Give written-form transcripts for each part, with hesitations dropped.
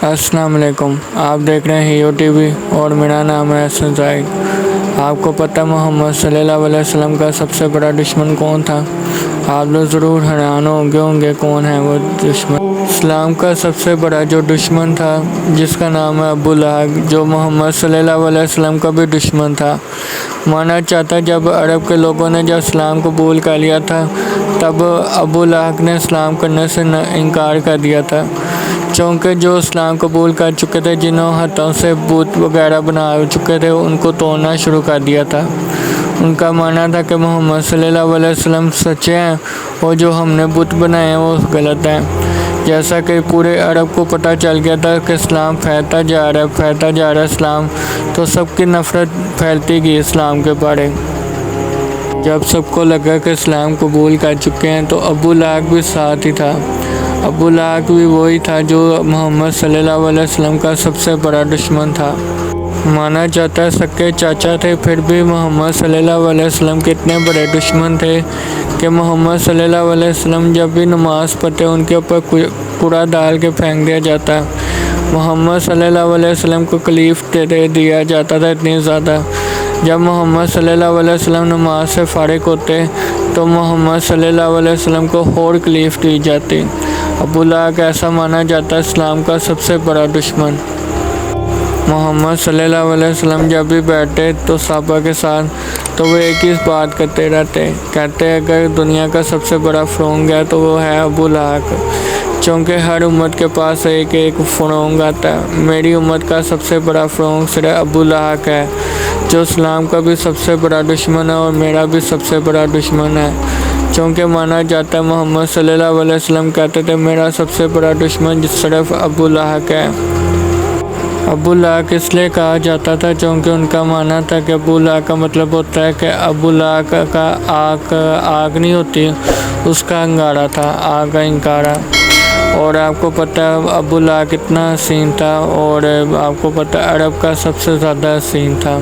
अस्सलाम वालेकुम। आप देख रहे हैं हीरो और मेरा नाम है हसन जाहिद। आपको पता मोहम्मद सल्लल्लाहु अलैहि वसल्लम का सबसे बड़ा दुश्मन कौन था? आप लोग ज़रूर हैरान होंगे कौन है वो दुश्मन। इस्लाम का सबसे बड़ा जो दुश्मन था जिसका नाम है अबू लहब, जो मोहम्मद सल्लल्लाहु अलैहि वसल्लम का भी दुश्मन था। माना जाता जब अरब के लोगों ने जब इस्लाम कबूल कर लिया था तब अबू लहब ने इस्लाम करने से इनकार कर दिया था, क्योंकि जो इस्लाम कबूल कर चुके थे, जिन्होंने हाथों से बुत वगैरह बना चुके थे, उनको तोड़ना शुरू कर दिया था। उनका मानना था कि मोहम्मद सल्लल्लाहु अलैहि वसल्लम सच्चे हैं और जो हमने बुत बनाए हैं वो गलत हैं। जैसा कि पूरे अरब को पता चल गया था कि इस्लाम फैलता जा रहा है इस्लाम, तो सबकी नफ़रत फैलती गई इस्लाम के बारे। जब सबको लगा कि इस्लाम कबूल कर चुके हैं तो अबू लहब भी साथ ही था। अबू लहब भी वही था जो मोहम्मद सल्लल्लाहु अलैहि वसल्लम का सबसे बड़ा दुश्मन था। माना जाता है सक्के चाचा थे, फिर भी मोहम्मद सल्लल्लाहु अलैहि वसल्लम के इतने बड़े दुश्मन थे कि मोहम्मद सल्लल्लाहु अलैहि वसल्लम जब भी नमाज़ पढ़ते उनके ऊपर कूड़ा डाल के फेंक दिया जाता। मोहम्मद सल्लल्लाहु अलैहि वसल्लम को तकलीफ़ दे दिया जाता था इतनी ज़्यादा। जब मोहम्मद सल्लल्लाहु अलैहि वसल्लम नमाज से फ़ारिग होते तो मोहम्मद सल्लल्लाहु अलैहि वसल्लम को और तकलीफ़ दी जाती। अबू लहब ऐसा माना जाता है इस्लाम का सबसे बड़ा दुश्मन। मोहम्मद सल्लल्लाहु अलैहि वसल्लम जब भी बैठते तो सहाबा के साथ तो वो एक ही बात करते रहते, कहते अगर दुनिया का सबसे बड़ा फ़िरौन है तो वो है अबू लहब, क्योंकि हर उम्मत के पास एक एक फ़िरौन आता है। मेरी उम्मत का सबसे बड़ा फ़िरौन सिर्फ अबू लहब है, जो इस्लाम का भी सबसे बड़ा दुश्मन है और मेरा भी सबसे बड़ा दुश्मन है, क्योंकि माना जाता है मोहम्मद सल्लल्लाहु अलैहि वसल्लम कहते थे मेरा सबसे बड़ा दुश्मन सिर्फ अबू लहब है। अबू लहब इसलिए कहा जाता था क्योंकि उनका मानना था कि अबू लहब का मतलब होता है कि अबू लहब का आग नहीं होती, उसका अंगारा था, आग का अंगारा। और आपको पता है अबू लहब कितना हसीन था, और आपको पता है अरब का सबसे ज़्यादा हसीन था।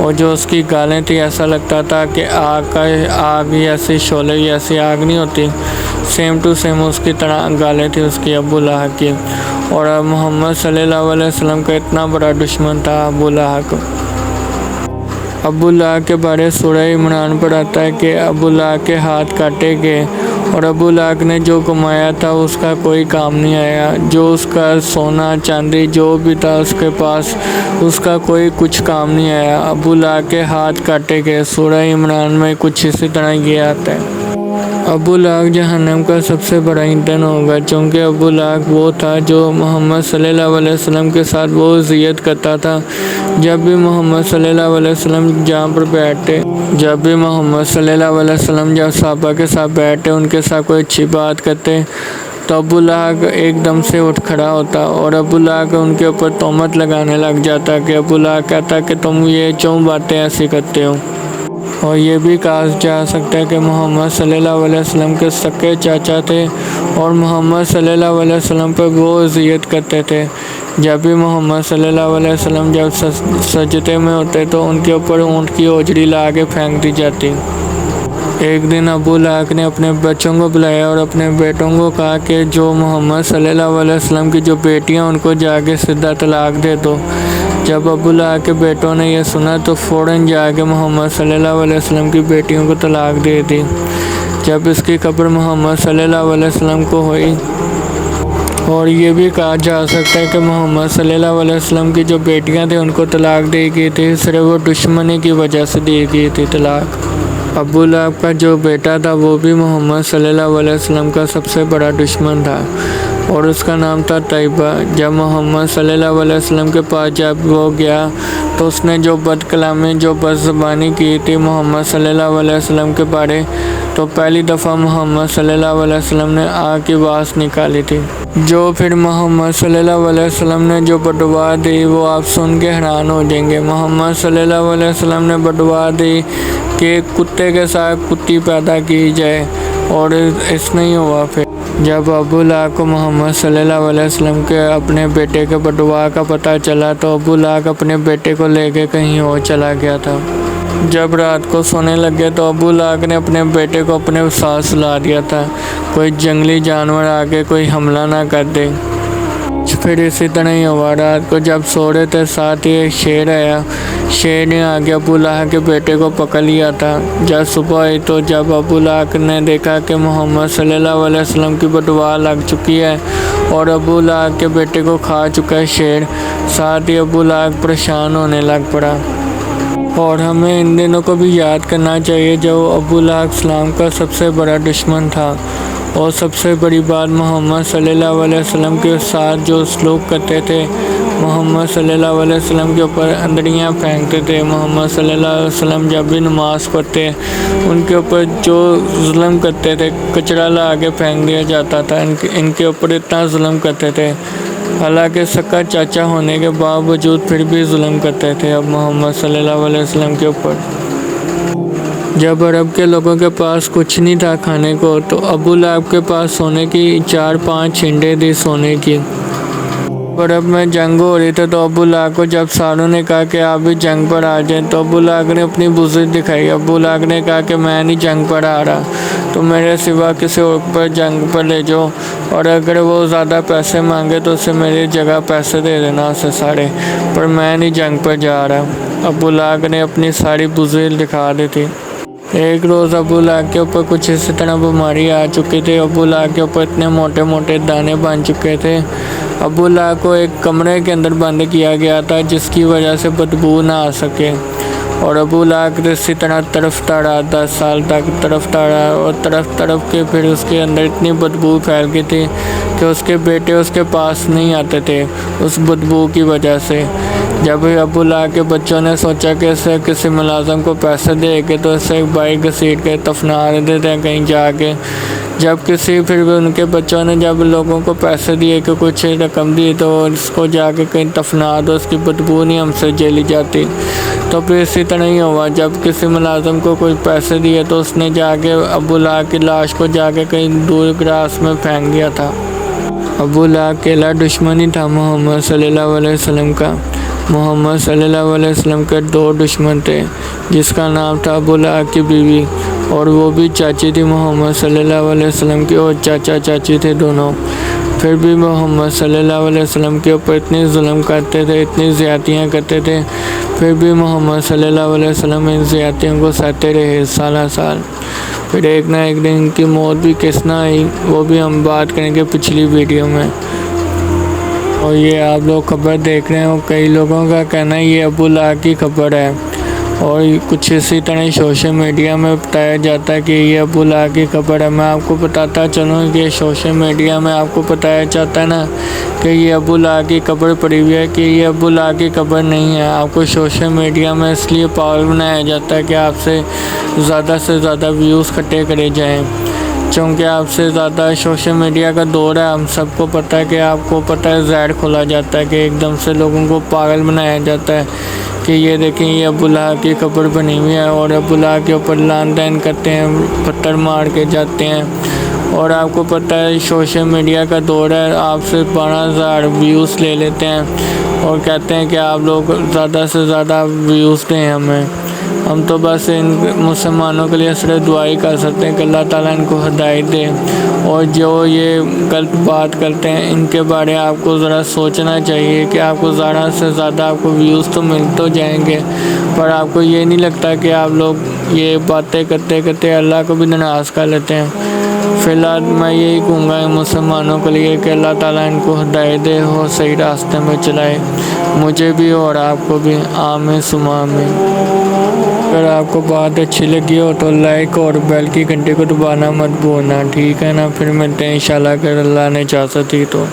और जो उसकी गालें थी ऐसा लगता था कि आग ही ऐसी शोले ही ऐसी आग नहीं होती, सेम टू सेम उसकी तरह गालें थी उसकी अबू लहब की। और मोहम्मद सल्लल्लाहु अलैहि वसल्लम का इतना बड़ा दुश्मन था अबू लहब। अबू लहब के बारे सूरह इमरान पर आता है कि अबू लहब के हाथ काटे गए और अबू लहब ने जो कमाया था उसका कोई काम नहीं आया। जो उसका सोना चांदी जो भी था उसके पास, उसका कोई कुछ काम नहीं आया। अबू लहब के हाथ काटे गए। सूरह इमरान में कुछ इसी तरह ये आता है। अबू लहब जहन्नम का सबसे बड़ा ईंधन होगा, क्योंकि अबू लहब वो था जो मोहम्मद सल्लल्लाहु अलैहि वसल्लम के साथ वो ज़ियत करता था। जब भी मोहम्मद सल्लल्लाहु अलैहि वसल्लम जहाँ पर बैठते, जब भी मोहम्मद सल्लल्लाहु अलैहि वसल्लम जब सहाबा के साथ बैठते, उनके साथ कोई अच्छी बात करते तो अबू लहब एकदम से उठ खड़ा होता और अबू लहब उनके ऊपर तोहमत लगाने लग जाता कि अबू लहब कहता कि तुम ये क्यों बातें ऐसी करते हो। और ये भी कहा जा सकता है कि मोहम्मद सल्लल्लाहु अलैहि वसल्लम के सक्के चाचा थे और मोहम्मद सल्लल्लाहु अलैहि वसल्लम पर वो अज़ियत करते थे। जब भी मोहम्मद सल्लल्लाहु अलैहि वसल्लम जब सजदे में होते तो उनके ऊपर ऊँट की ओजड़ी ला के फेंक दी जाती। एक दिन अबू लहब ने अपने बच्चों को बुलाया और अपने बेटों को कहा कि जो मोहम्मद सल्लल्लाहु अलैहि वसल्लम की जो बेटियां उनको जाके सीधा तलाक दे दो। जब अबू लहब के बेटों ने यह सुना तो फ़ौरन जाके मोहम्मद सल्लल्लाहु अलैहि वसल्लम की बेटियों को तलाक दे दी। जब इसकी खबर मोहम्मद सल्लल्लाहु अलैहि वसल्लम को हुई, और ये भी कहा जा सकता है कि मोहम्मद सल्लल्लाहु अलैहि वसल्लम की जो बेटियां थी उनको तलाक दी गई थी, सिर्फ वो दुश्मनी की वजह से दी गई थी तलाक। अबू लहब का जो बेटा था वो भी मोहम्मद सल्लल्लाहु अलैहि वसल्लम का सबसे बड़ा दुश्मन था और उसका नाम था तैयबा। जब मोहम्मद सल्लल्लाहु अलैहि वसल्लम के पास जब वो गया तो उसने जो बदकलामी जो बदज़बानी की थी मोहम्मद सल्लल्लाहु अलैहि वसल्लम के बारे, तो पहली दफ़ा मोहम्मद सल्लल्लाहु अलैहि वसल्लम ने आग की आवाज़ निकाली थी। जो फिर मोहम्मद सल्लल्लाहु अलैहि वसल्लम ने जो बददुआ दी वो आप सुन के हैरान हो जाएंगे। मोहम्मद सल्लल्लाहु अलैहि वसल्लम ने बददुआ दी कि कुत्ते के साथ कुत्ती पैदा की जाए, और ऐसा नहीं हुआ। फिर जब अबू लहब को मोहम्मद सल्लल्लाहु अलैहि वसल्लम के अपने बेटे के बददुआ का पता चला तो अबू लहब अपने बेटे को लेके कहीं और चला गया था। जब रात को सोने लगे तो अबू लहब ने अपने बेटे को अपने साथ सुला दिया था, कोई जंगली जानवर आके कोई हमला ना कर दे। پھر اسی طرح ہی ہوا، رات کو جب سو رہے تھے ساتھ ہی ایک شیر آیا، شیر نے آگے ابو لہب کے بیٹے کو پکڑ لیا تھا۔ جب صبح ہوئی تو جب ابو لہب نے دیکھا کہ محمد صلی اللہ علیہ وسلم کی بددعا لگ چکی ہے اور ابو لہب کے بیٹے کو کھا چکا ہے شیر، ساتھ ہی ابو لہب پریشان ہونے لگ پڑا۔ اور ہمیں ان دنوں کو بھی یاد کرنا چاہیے جو ابو لہب اسلام کا سب سے بڑا دشمن تھا، اور سب سے بڑی بات محمد صلی اللہ علیہ وسلم کے ساتھ جو سلوک کرتے تھے، محمد صلی اللہ علیہ وسلم کے اوپر اندڑیاں پھینکتے تھے۔ محمد صلی اللہ علیہ وسلم جب بھی نماز پڑھتے ان کے اوپر جو ظلم کرتے تھے، کچرا لا کے پھینک دیا جاتا تھا، ان کے اوپر اتنا ظلم کرتے تھے، حالانکہ سکا چاچا ہونے کے باوجود پھر بھی ظلم کرتے تھے اب محمد صلی اللہ علیہ وسلم کے اوپر۔ جب عرب کے لوگوں کے پاس کچھ نہیں تھا کھانے کو تو ابو لہب کے پاس سونے کی 4-5 چھینٹیں تھی سونے کی۔ عرب میں جنگ ہو رہی تھی تو ابو لہب کو جب ساروں نے کہا کہ آپ بھی جنگ پر آ جائیں تو ابو لہب نے اپنی بزدل دکھائی۔ ابو لہب نے کہا کہ میں نہیں جنگ پر آ رہا، تو میرے سوا کسی اور پر جنگ پر لے جاؤ، اور اگر وہ زیادہ پیسے مانگے تو اسے میری جگہ پیسے دے دینا اسے سارے، پر میں نہیں جنگ پر جا رہا۔ ابو لہب نے اپنی ساری بزدل دکھا دی تھی۔ ایک روز ابو لہب کے اوپر کچھ اسی طرح بیماری آ چکی تھی، ابو لہب کے اوپر اتنے موٹے موٹے دانے بن چکے تھے۔ ابو لہب کو ایک کمرے کے اندر بند کیا گیا تھا جس کی وجہ سے بدبو نہ آ سکے، اور ابو لہب اسی طرح تڑپتا رہا، 10 سال تک تڑپتا رہا، اور تڑپ کے پھر اس کے اندر اتنی بدبو پھیل گئی تھی کہ اس کے بیٹے اس کے پاس نہیں آتے تھے اس بدبو کی وجہ سے۔ جب ابو لہب کے بچوں نے سوچا کہ اسے کسی ملازم کو پیسے دے کے تو اسے بائک گھسیٹ کے دفنا دیتے ہیں کہیں جا کے، جب پھر بھی ان کے بچوں نے جب لوگوں کو پیسے دیے کہ کچھ رقم دی تو اس کو جا کے کہیں دفنا دو، اس کی بدبو نہیں ہم سے جھیلی جاتی۔ تو پھر اسی طرح ہی ہوا، جب کسی ملازم کو کوئی پیسے دیے تو اس نے جا کے ابو لہب کی لاش کو جا کے کہیں دور گراس میں پھینک دیا تھا۔ ابو لہب اکیلا دشمن ہی تھا محمد صلی اللہ علیہ وسلم کا۔ محمد صلی اللہ علیہ وسلم کے 2 دشمن تھے، جس کا نام تھا ابو لہب کی بیوی، اور وہ بھی چاچی تھی محمد صلی اللہ علیہ وسلم کی، اور چاچا چاچی تھے دونوں۔ پھر بھی محمد صلی اللہ علیہ وسلم کے اوپر اتنی ظلم کرتے تھے، اتنی زیادتیاں کرتے تھے، پھر بھی محمد صلی اللہ علیہ وسلم ان زیادتیوں کو سہتے رہے سالہ سال۔ پھر ایک نہ ایک دن ان کی موت بھی کس نہ آئی، وہ بھی ہم بات کریں گے پچھلی ویڈیو میں۔ اور یہ آپ لوگ خبر دیکھ رہے ہو، کئی لوگوں کا کہنا ہے یہ ابو لہب کی خبر ہے، اور کچھ اسی طرح سوشل میڈیا میں بتایا جاتا ہے کہ یہ ابو لہب کی خبر ہے۔ میں آپ کو بتاتا چلوں کہ سوشل میڈیا میں آپ کو بتایا جاتا ہے نا کہ یہ ابو لہب کی خبر پڑی ہوئی ہے، کہ یہ ابو لہب کی خبر نہیں ہے۔ آپ کو سوشل میڈیا میں اس لیے پاگل بنایا جاتا ہے کہ آپ سے زیادہ ویوز اکٹھے کرے جائیں، چونکہ آپ سے زیادہ سوشل میڈیا کا دور ہے، ہم سب کو پتہ ہے کہ آپ کو پتہ ہے زہر کھولا جاتا ہے، کہ ایک دم سے لوگوں کو پاگل بنایا جاتا ہے کہ یہ دیکھیں یہ ابو لہب کی خبر بنی ہوئی ہے، اور ابو لہب کے اوپر لعن طعن کرتے ہیں، پتھر مار کے جاتے ہیں۔ اور آپ کو پتہ ہے سوشل میڈیا کا دور ہے، آپ سے 12,000 ویوز لے لیتے ہیں اور کہتے ہیں کہ آپ لوگ زیادہ سے زیادہ ویوز دیں ہمیں۔ ہم تو بس ان مسلمانوں کے لیے صرف دعا ہی کر سکتے ہیں کہ اللہ تعالیٰ ان کو ہدایت دے، اور جو یہ غلط بات کرتے ہیں ان کے بارے آپ کو ذرا سوچنا چاہیے کہ آپ کو زیادہ سے زیادہ آپ کو ویوز تو مل تو جائیں گے، پر آپ کو یہ نہیں لگتا کہ آپ لوگ یہ باتیں کرتے کرتے اللہ کو بھی ناراض کر لیتے ہیں۔ فی الحال میں یہی کہوں گا مسلمانوں کے لیے کہ اللہ تعالیٰ ان کو ہدایت دے اور صحیح راستے میں چلائے، مجھے بھی اور آپ کو بھی، آمین ثم آمین۔ اگر آپ کو بات اچھی لگی ہو تو لائک اور بیل کی گھنٹی کو دبانا مت بھولنا، ٹھیک ہے نا؟ پھر ملتے ہیں انشاءاللہ اگر اللہ نے اجازت دی تو۔